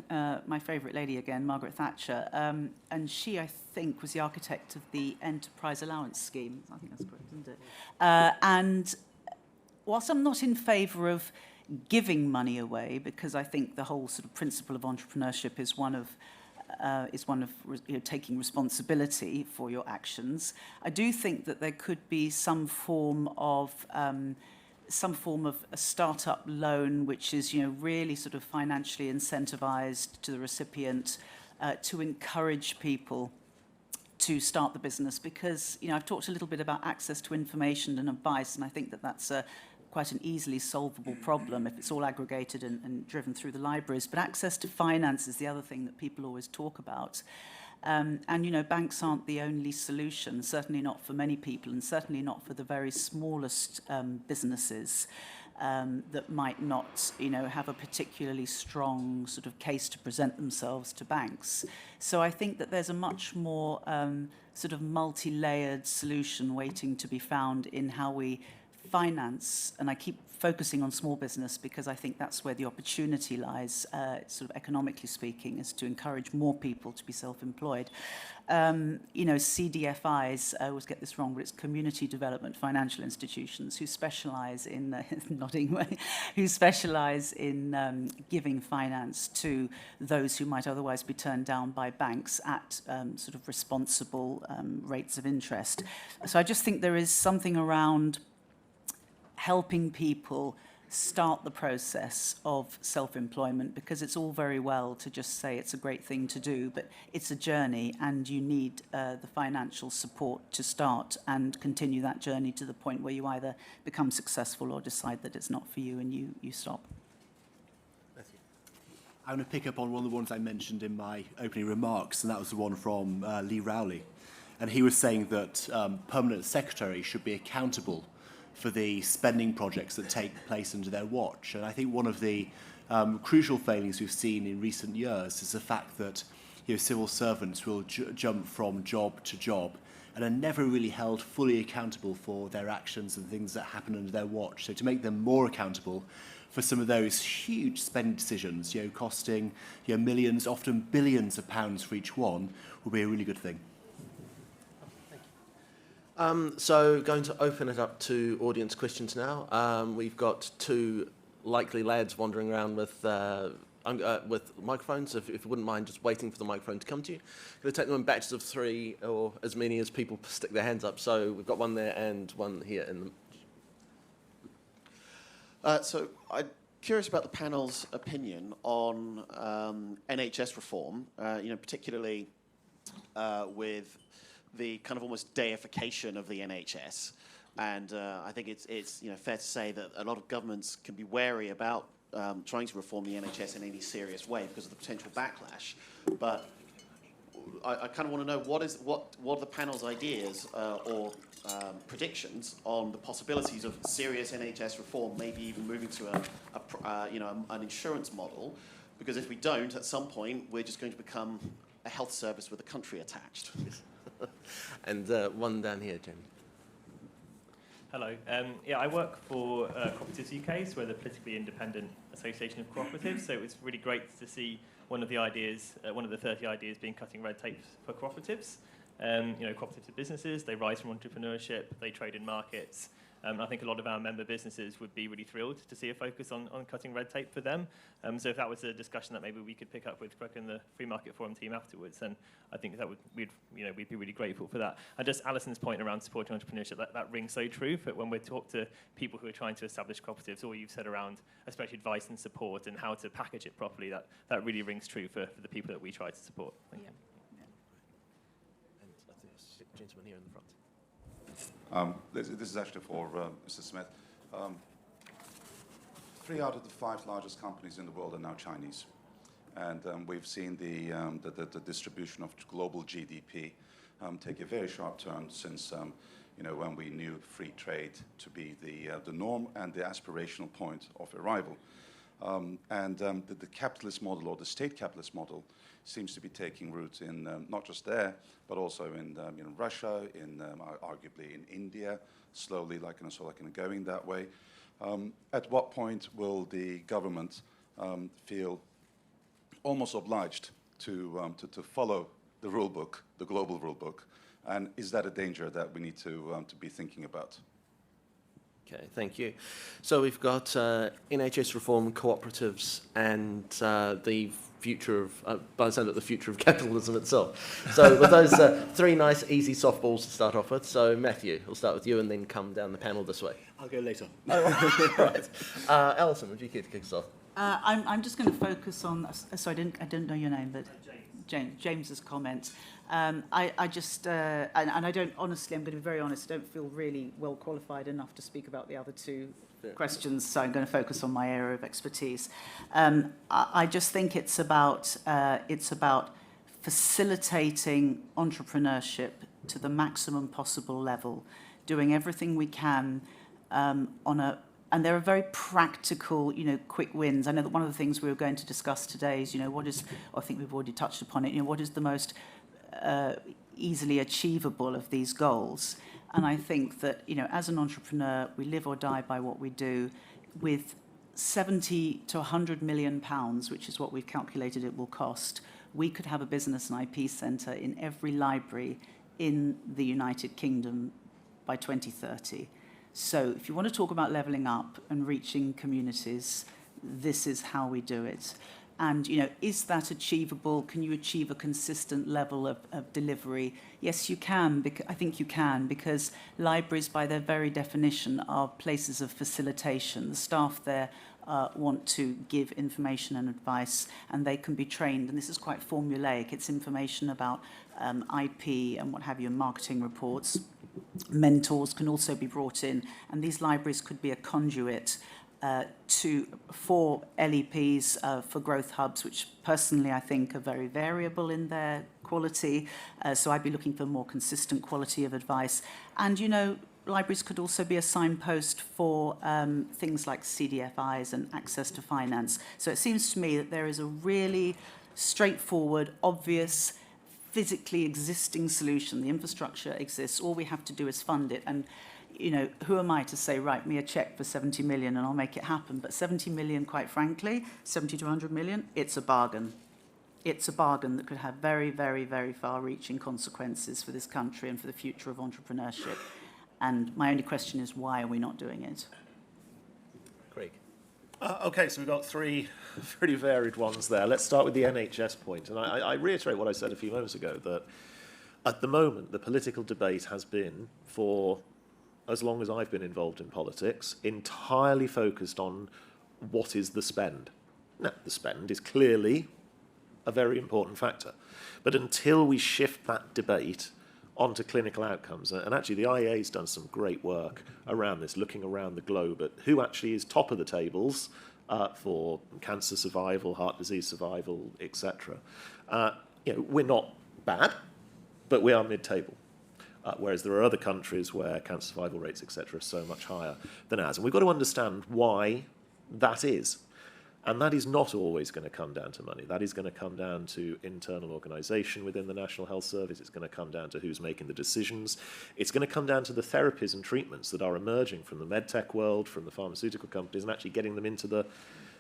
my favourite lady again, Margaret Thatcher, and she, I think, was the architect of the Enterprise Allowance Scheme. I think that's correct, isn't it? And whilst I'm not in favour of giving money away, because I think the whole sort of principle of entrepreneurship is one of taking responsibility for your actions, I do think that there could be some form of a startup loan, which is really sort of financially incentivized to the recipient to encourage people to start the business. Because I've talked a little bit about access to information and advice, and I think that that's quite an easily solvable problem if it's all aggregated and driven through the libraries. But access to finance is the other thing that people always talk about. And banks aren't the only solution, certainly not for many people, and certainly not for the very smallest businesses that might not, have a particularly strong sort of case to present themselves to banks. So I think that there's a much more sort of multi-layered solution waiting to be found in how we finance, and I keep focusing on small business because I think that's where the opportunity lies, sort of economically speaking, is to encourage more people to be self-employed. CDFIs, I always get this wrong, but it's community development financial institutions who specialise in, nodding way, who specialise in giving finance to those who might otherwise be turned down by banks at sort of responsible rates of interest. So I just think there is something around helping people start the process of self-employment, because it's all very well to just say it's a great thing to do, but it's a journey, and you need the financial support to start and continue that journey to the point where you either become successful or decide that it's not for you and you stop. I'm going to pick up on one of the ones I mentioned in my opening remarks, and that was the one from Lee Rowley. And he was saying that permanent secretaries should be accountable for the spending projects that take place under their watch. And I think one of the crucial failings we've seen in recent years is the fact that civil servants will jump from job to job and are never really held fully accountable for their actions and things that happen under their watch. So to make them more accountable for some of those huge spending decisions, costing millions, often billions of pounds for each one, would be a really good thing. So going to open it up to audience questions now. We've got two likely lads wandering around with microphones. If you wouldn't mind just waiting for the microphone to come to you. Going to take them in batches of 3 or as many as people stick their hands up. So we've got one there and one here in the... So I'm curious about the panel's opinion on NHS reform, particularly with the kind of almost deification of the NHS, and I think it's fair to say that a lot of governments can be wary about trying to reform the NHS in any serious way because of the potential backlash. But I kind of want to know what are the panel's ideas or predictions on the possibilities of serious NHS reform, maybe even moving to an insurance model, because if we don't, at some point we're just going to become a health service with a country attached. And one down here, Jim. Hello. I work for Cooperatives UK, so we're the politically independent association of cooperatives. So it's really great to see one of the ideas, one of the 30 ideas being cutting red tape for cooperatives. Cooperatives are businesses, they rise from entrepreneurship, they trade in markets. I think a lot of our member businesses would be really thrilled to see a focus on cutting red tape for them. So if that was a discussion that maybe we could pick up with Cork and the Free Market Forum team afterwards, then I think that we'd be really grateful for that. And just Alison's point around supporting entrepreneurship, that rings so true. But when we talk to people who are trying to establish cooperatives, all you've said around especially advice and support and how to package it properly, that really rings true for the people that we try to support. Thank you. And I think there's a gentleman here in the front. This is actually for Mr. Smith. 3 out of the 5 largest companies in the world are now Chinese, and we've seen the distribution of global GDP take a very sharp turn since when we knew free trade to be the norm and the aspirational point of arrival. The capitalist model, or the state capitalist model, seems to be taking root in not just there, but also in Russia, arguably in India, slowly, going that way. At what point will the government feel almost obliged to follow the rule book, the global rule book, and is that a danger that we need to be thinking about? Okay, thank you. So we've got NHS reform, cooperatives, and the future of, by the sound of it, the future of capitalism itself. So with those 3 nice, easy softballs to start off with. So Matthew, we'll start with you and then come down the panel this way. I'll go later. Right. Alison, would you care to kick us off? I'm just going to focus on. Sorry, I didn't know your name, but James's comment. I just and I don't honestly. I'm going to be very honest. I don't feel really well qualified enough to speak about the other 2 questions, so I'm going to focus on my area of expertise. I just think it's about facilitating entrepreneurship to the maximum possible level, doing everything we can and there are very practical, quick wins. I know that one of the things we were going to discuss today is, I think we've already touched upon it, what is the most easily achievable of these goals? And I think that, as an entrepreneur, we live or die by what we do. With 70 to 100 million pounds, which is what we've calculated it will cost, we could have a business and IP centre in every library in the United Kingdom by 2030. So if you want to talk about levelling up and reaching communities, this is how we do it. And, is that achievable? Can you achieve a consistent level of delivery? Yes, you can. I think you can, because libraries, by their very definition, are places of facilitation. The staff there want to give information and advice, and they can be trained. And this is quite formulaic. It's information about IP and what have you, marketing reports. Mentors can also be brought in, and these libraries could be a conduit for LEPs, for growth hubs, which personally I think are very variable in their quality. So I'd be looking for more consistent quality of advice. And, libraries could also be a signpost for things like CDFIs and access to finance. So it seems to me that there is a really straightforward, obvious, physically existing solution. The infrastructure exists. All we have to do is fund it. And who am I to say, write me a cheque for 70 million and I'll make it happen? But 70 million, quite frankly, 70 to 100 million, it's a bargain. It's a bargain that could have very, very, very far-reaching consequences for this country and for the future of entrepreneurship. And my only question is, why are we not doing it? Craig. Okay, so we've got 3 pretty varied ones there. Let's start with the NHS point. And I reiterate what I said a few moments ago, that at the moment, the political debate has been, for as long as I've been involved in politics, entirely focused on what is the spend. Now, the spend is clearly a very important factor. But until we shift that debate onto clinical outcomes, and actually the IEA's done some great work around this, looking around the globe at who actually is top of the tables for cancer survival, heart disease survival, etc. We're not bad, but we are mid-table. Whereas there are other countries where cancer survival rates, etc., are so much higher than ours. And we've got to understand why that is. And that is not always going to come down to money. That is going to come down to internal organisation within the National Health Service. It's going to come down to who's making the decisions. It's going to come down to the therapies and treatments that are emerging from the medtech world, from the pharmaceutical companies, and actually getting them into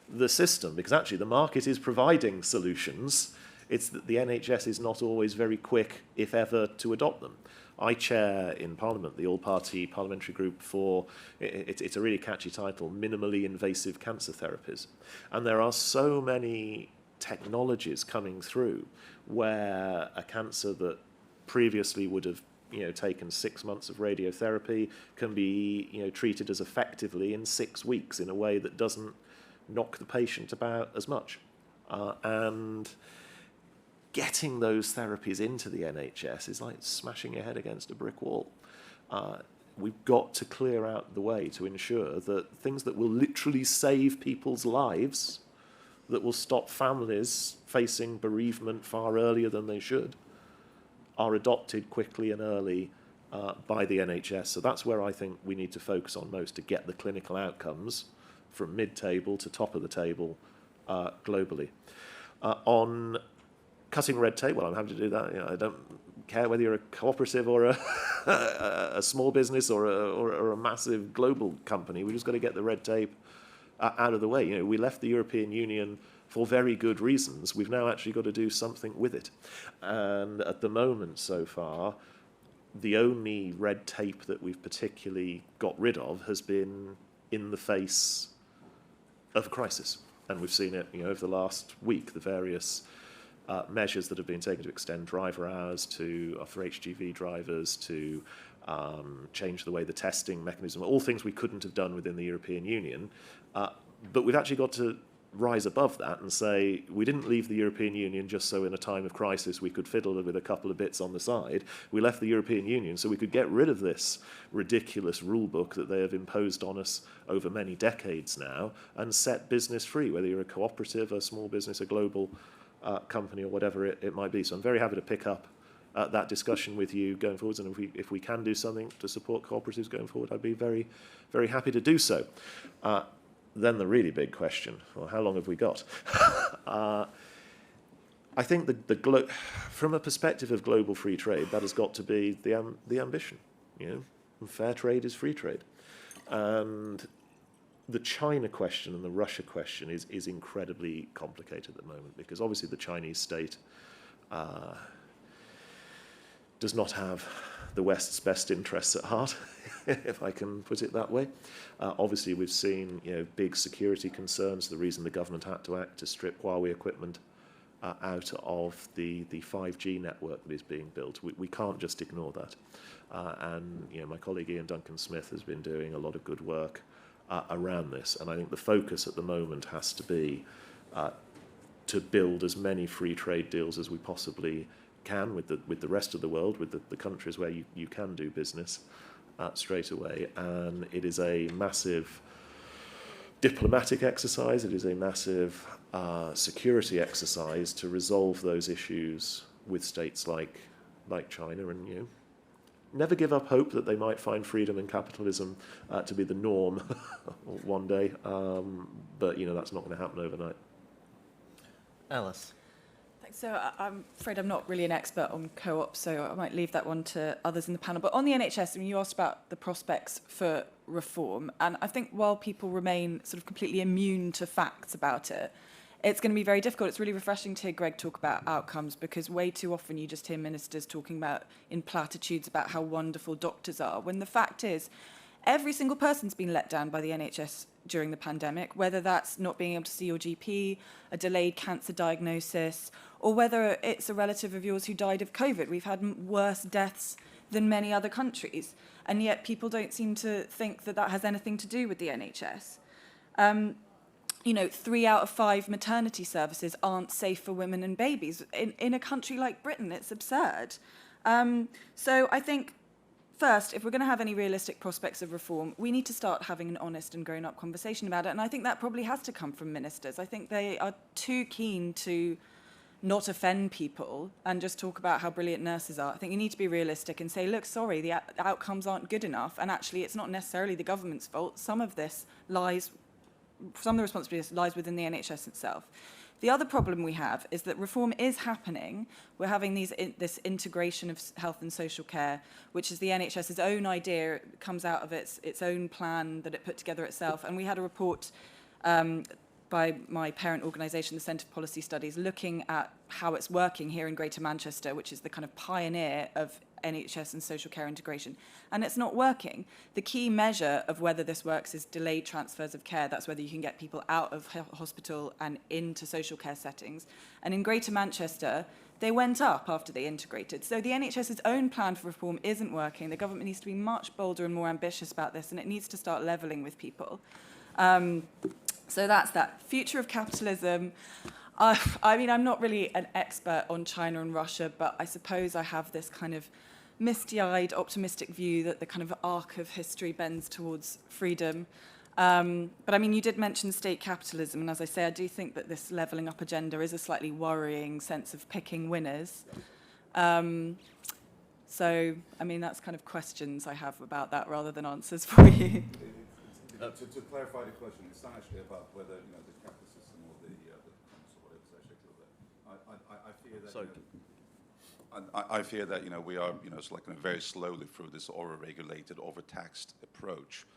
the system. Because actually the market is providing solutions. It's that the NHS is not always very quick, if ever, to adopt them. I chair in Parliament the all-party parliamentary group for, it's a really catchy title, Minimally Invasive Cancer Therapies. And there are so many technologies coming through where a cancer that previously would have taken 6 months of radiotherapy can be treated as effectively in 6 weeks in a way that doesn't knock the patient about as much. And getting those therapies into the NHS is like smashing your head against a brick wall. We've got to clear out the way to ensure that things that will literally save people's lives, that will stop families facing bereavement far earlier than they should, are adopted quickly and early by the NHS. So that's where I think we need to focus on most to get the clinical outcomes from mid-table to top of the table globally. On cutting red tape, well, I'm happy to do that. I don't care whether you're a cooperative or a small business or a massive global company. We've just got to get the red tape out of the way. We left the European Union for very good reasons. We've now actually got to do something with it. And at the moment, so far, the only red tape that we've particularly got rid of has been in the face of a crisis. And we've seen it over the last week, the various measures that have been taken to extend driver hours, to for HGV drivers, to change the way the testing mechanism, all things we couldn't have done within the European Union. But we've actually got to rise above that and say we didn't leave the European Union just so in a time of crisis we could fiddle with a couple of bits on the side. We left the European Union so we could get rid of this ridiculous rule book that they have imposed on us over many decades now and set business free, whether you're a cooperative, a small business, a global company or whatever it might be. So I'm very happy to pick up that discussion with you going forwards, and if we can do something to support cooperatives going forward, I'd be very, very happy to do so. Then the really big question, well, how long have we got? I think from a perspective of global free trade, that has got to be the ambition. Fair trade is free trade. And the China question and the Russia question is incredibly complicated at the moment, because obviously the Chinese state does not have the West's best interests at heart, if I can put it that way. Obviously, we've seen big security concerns. The reason the government had to act to strip Huawei equipment out of the 5G network that is being built. We can't just ignore that. And my colleague Ian Duncan-Smith has been doing a lot of good work around this. And I think the focus at the moment has to be to build as many free trade deals as we possibly can with the rest of the world, with the countries where you can do business straight away. And it is a massive diplomatic exercise. It is a massive security exercise to resolve those issues with states like China. And never give up hope that they might find freedom and capitalism to be the norm one day. But that's not going to happen overnight. Alice. So I'm afraid I'm not really an expert on co-ops, so I might leave that one to others in the panel. But on the NHS, you asked about the prospects for reform, and I think while people remain sort of completely immune to facts about it, it's going to be very difficult. It's really refreshing to hear Greg talk about outcomes, because way too often you just hear ministers talking about in platitudes about how wonderful doctors are, when the fact is every single person's been let down by the NHS during the pandemic, whether that's not being able to see your GP, a delayed cancer diagnosis, or whether it's a relative of yours who died of COVID. We've had worse deaths than many other countries, and yet people don't seem to think that that has anything to do with the NHS. 3 out of 5 maternity services aren't safe for women and babies. In a country like Britain, it's absurd. So I think first, if we're going to have any realistic prospects of reform, we need to start having an honest and grown-up conversation about it. And I think that probably has to come from ministers. I think they are too keen to not offend people and just talk about how brilliant nurses are. I think you need to be realistic and say, look, sorry, the outcomes aren't good enough. And actually, it's not necessarily the government's fault. Some of the responsibility lies within the NHS itself. The other problem we have is that reform is happening. We're having this integration of health and social care, which is the NHS's own idea. It comes out of its own plan that it put together itself. And we had a report by my parent organisation, the Centre for Policy Studies, looking at how it's working here in Greater Manchester, which is the kind of pioneer of NHS and social care integration. And it's not working. The key measure of whether this works is delayed transfers of care. That's whether you can get people out of hospital and into social care settings. And in Greater Manchester, they went up after they integrated. So the NHS's own plan for reform isn't working. The government needs to be much bolder and more ambitious about this, and it needs to start levelling with people. So that's that. Future of capitalism. I mean, I'm not really an expert on China and Russia, but I suppose I have this kind of misty-eyed, optimistic view that the kind of arc of history bends towards freedom. But I mean, you did mention state capitalism, and as I say, I do think that this levelling up agenda is a slightly worrying sense of picking winners. So, I mean, that's kind of questions I have about that rather than answers for you. To clarify the question, it's not actually about whether the capital system or the commerce or whatever is actually clear. I fear that. Sorry. I fear that we are it's like very slowly through this over-regulated, over-taxed approach,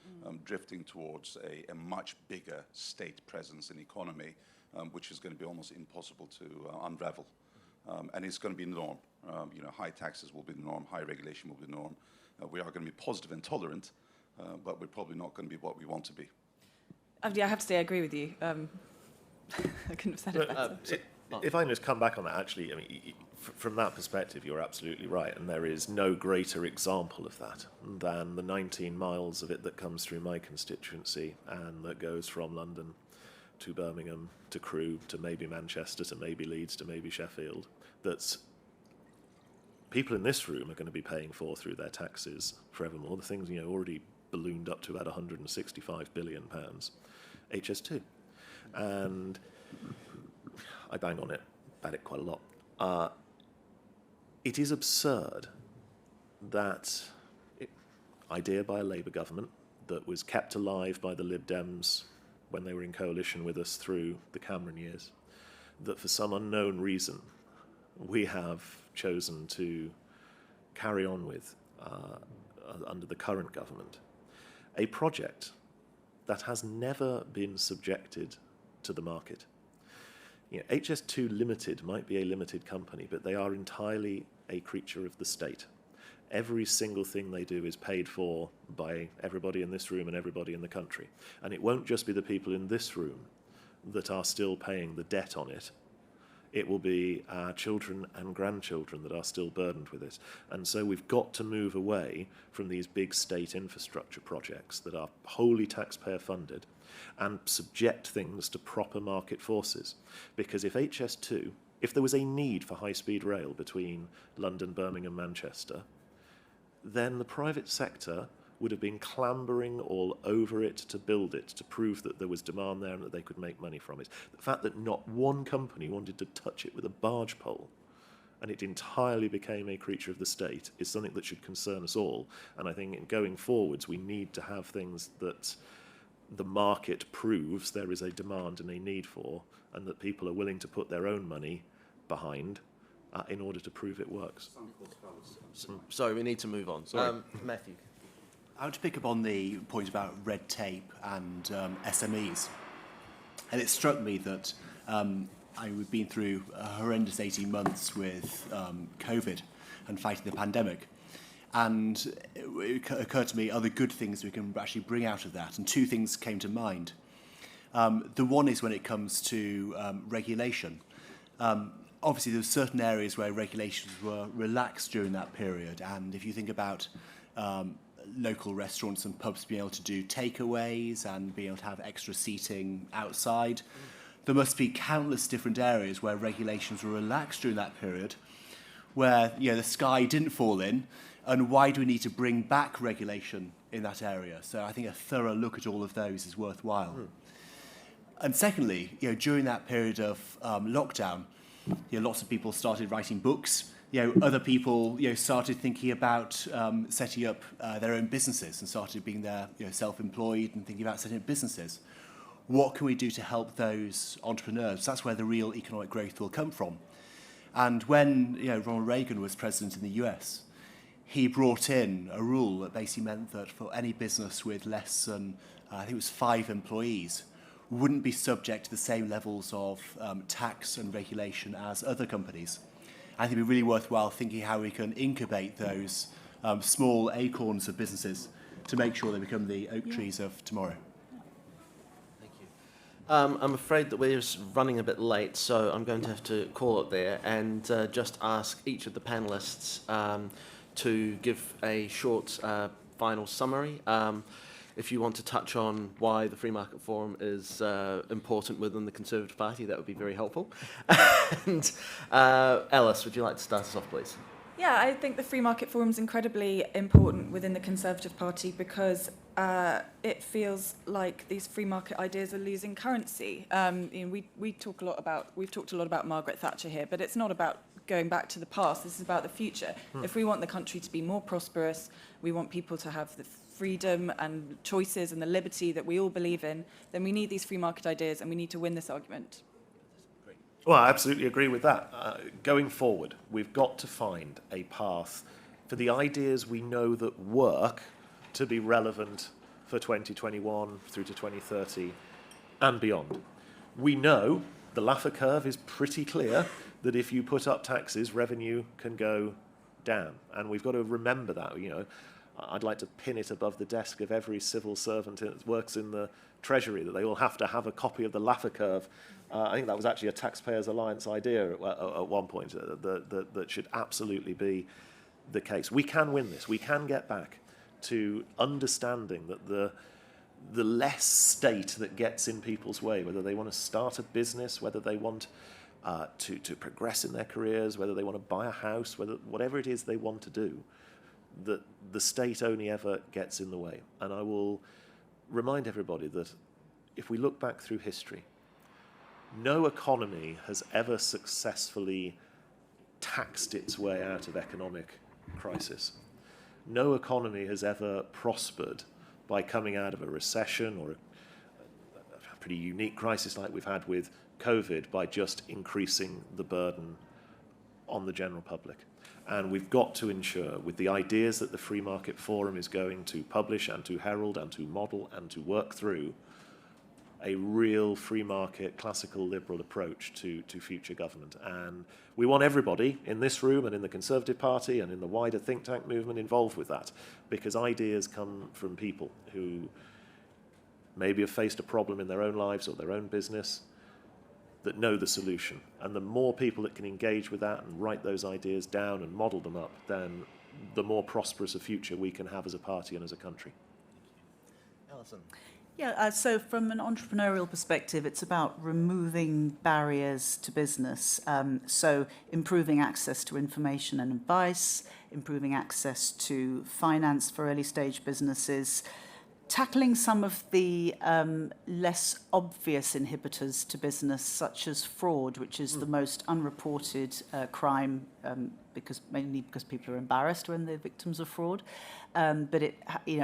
drifting towards a much bigger state presence in the economy, which is going to be almost impossible to unravel, and it's going to be the norm. High taxes will be the norm, high regulation will be the norm. We are going to be positive and tolerant. But we're probably not going to be what we want to be. Yeah, I have to say I agree with you. I couldn't have said it better. If I can just come back on that, actually, I mean, from that perspective, you're absolutely right, and there is no greater example of that than the 19 miles of it that comes through my constituency and that goes from London to Birmingham to Crewe to maybe Manchester to maybe Leeds to maybe Sheffield. That's people in this room are going to be paying for through their taxes forevermore. The things already ballooned up to about £165 billion, HS2. And I bang on it, about it quite a lot. It is absurd that idea by a Labour government that was kept alive by the Lib Dems when they were in coalition with us through the Cameron years, that for some unknown reason we have chosen to carry on with under the current government. A project that has never been subjected to the market. HS2 Limited might be a limited company, but they are entirely a creature of the state. Every single thing they do is paid for by everybody in this room and everybody in the country. And it won't just be the people in this room that are still paying the debt on it. It will be our children and grandchildren that are still burdened with it. And so we've got to move away from these big state infrastructure projects that are wholly taxpayer funded and subject things to proper market forces. Because if HS2, if there was a need for high-speed rail between London, Birmingham, Manchester, then the private sector would have been clambering all over it to build it, to prove that there was demand there and that they could make money from it. The fact that not one company wanted to touch it with a barge pole and it entirely became a creature of the state is something that should concern us all. And I think going forwards, we need to have things that the market proves there is a demand and a need for, and that people are willing to put their own money behind in order to prove it works. Sorry, we need to move on. Matthew. I want to pick up on the point about red tape and SMEs. And it struck me that we've been through a horrendous 18 months with COVID and fighting the pandemic. And it occurred to me other good things we can actually bring out of that. And two things came to mind. The one is when it comes to regulation. Obviously, there were certain areas where regulations were relaxed during that period. And if you think about local restaurants and pubs being able to do takeaways and being able to have extra seating outside, there must be countless different areas where regulations were relaxed during that period, where the sky didn't fall in, and why do we need to bring back regulation in that area? So I think a thorough look at all of those is worthwhile. And secondly, during that period of lockdown, lots of people started writing books. Other people started thinking about setting up their own businesses and started being self-employed and thinking about setting up businesses. What can we do to help those entrepreneurs? That's where the real economic growth will come from. And when Ronald Reagan was president in the US, he brought in a rule that basically meant that for any business with less than, I think it was 5 employees, wouldn't be subject to the same levels of tax and regulation as other companies. I think it'd be really worthwhile thinking how we can incubate those small acorns of businesses to make sure they become the oak trees of tomorrow. Thank you. I'm afraid that we're running a bit late, so I'm going to have to call it there and just ask each of the panellists to give a short final summary. If you want to touch on why the Free Market Forum is important within the Conservative Party, that would be very helpful. And Alys, would you like to start us off, please? Yeah, I think the Free Market Forum is incredibly important within the Conservative Party because it feels like these free market ideas are losing currency. We've talked a lot about Margaret Thatcher here, but it's not about going back to the past. This is about the future. If we want the country to be more prosperous, we want people to have the freedom and choices and the liberty that we all believe in, then we need these free market ideas and we need to win this argument. Well, I absolutely agree with that. Going forward, we've got to find a path for the ideas we know that work to be relevant for 2021 through to 2030 and beyond. We know the Laffer curve is pretty clear that if you put up taxes, revenue can go down. And we've got to remember that, I'd like to pin it above the desk of every civil servant that works in the Treasury, that they will have to have a copy of the Laffer curve. I think that was actually a Taxpayers Alliance idea at one point, that should absolutely be the case. We can win this. We can get back to understanding that the less state that gets in people's way, whether they want to start a business, whether they want to progress in their careers, whether they want to buy a house, whatever it is they want to do, that the state only ever gets in the way. And I will remind everybody that if we look back through history, no economy has ever successfully taxed its way out of economic crisis. No economy has ever prospered by coming out of a recession or a pretty unique crisis like we've had with COVID by just increasing the burden on the general public. And we've got to ensure, with the ideas that the Free Market Forum is going to publish and to herald and to model and to work through, a real free market, classical liberal approach to future government. And we want everybody in this room and in the Conservative Party and in the wider think tank movement involved with that, because ideas come from people who maybe have faced a problem in their own lives or their own business, that know the solution. And the more people that can engage with that and write those ideas down and model them up, then the more prosperous a future we can have as a party and as a country. Alison. Yeah, so from an entrepreneurial perspective, it's about removing barriers to business. So improving access to information and advice, improving access to finance for early stage businesses, tackling some of the less obvious inhibitors to business, such as fraud, which is the most unreported crime, mainly because people are embarrassed when they're victims of fraud. But it,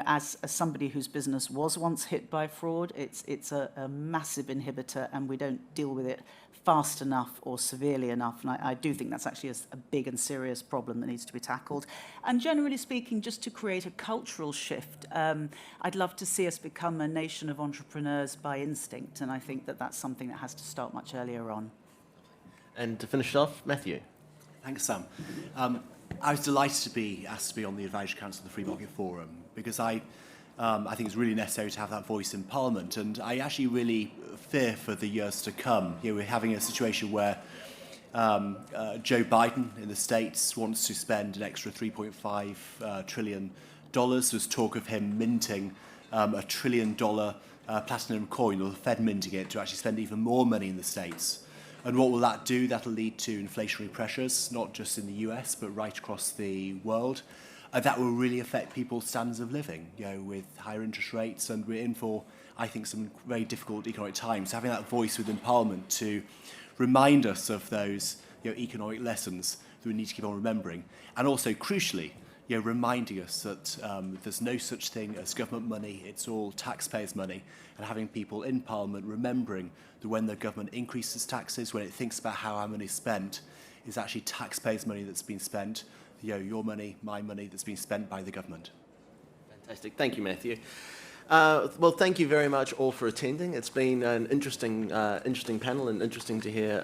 as somebody whose business was once hit by fraud, it's a massive inhibitor, and we don't deal with it fast enough or severely enough. And I do think that's actually a big and serious problem that needs to be tackled. And generally speaking, just to create a cultural shift, I'd love to see us become a nation of entrepreneurs by instinct. And I think that that's something that has to start much earlier on. And to finish off, Matthew. Thanks, Sam. I was delighted to be asked to be on the Advisory Council of the Free Market Forum because I think it's really necessary to have that voice in Parliament, and I actually really fear for the years to come. We're having a situation where Joe Biden in the States wants to spend an extra $3.5 trillion. There's talk of him minting $1 trillion platinum coin, or the Fed minting it to actually spend even more money in the States. And what will that do? That'll lead to inflationary pressures, not just in the US, but right across the world. That will really affect people's standards of living, with higher interest rates, and we're in for, I think, some very difficult economic times. Having that voice within Parliament to remind us of those economic lessons that we need to keep on remembering, and also, crucially, reminding us that there's no such thing as government money, it's all taxpayers' money, and having people in Parliament remembering that when the government increases taxes, when it thinks about how our money is spent, it's actually taxpayers' money that's been spent, your money, my money, that's been spent by the government. Fantastic. Thank you, Matthew. Well, thank you very much all for attending. It's been an interesting panel, and interesting to hear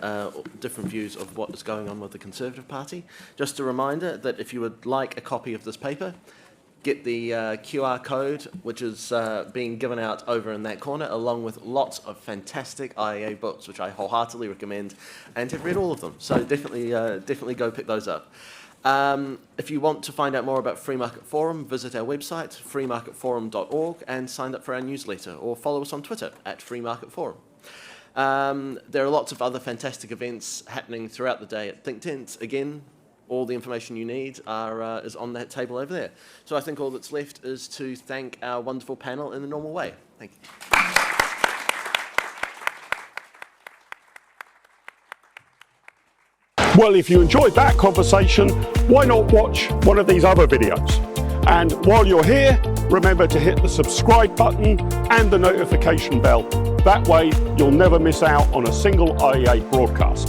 different views of what is going on with the Conservative Party. Just a reminder that if you would like a copy of this paper, get the QR code, which is being given out over in that corner, along with lots of fantastic IEA books, which I wholeheartedly recommend, and have read all of them. So definitely go pick those up. If you want to find out more about Free Market Forum, visit our website, freemarketforum.org, and sign up for our newsletter, or follow us on Twitter at Free Market Forum. There are lots of other fantastic events happening throughout the day at Think Tent. Again, all the information you need is on that table over there. So I think all that's left is to thank our wonderful panel in the normal way. Thank you. Well, if you enjoyed that conversation, why not watch one of these other videos? And while you're here, remember to hit the subscribe button and the notification bell. That way, you'll never miss out on a single IEA broadcast.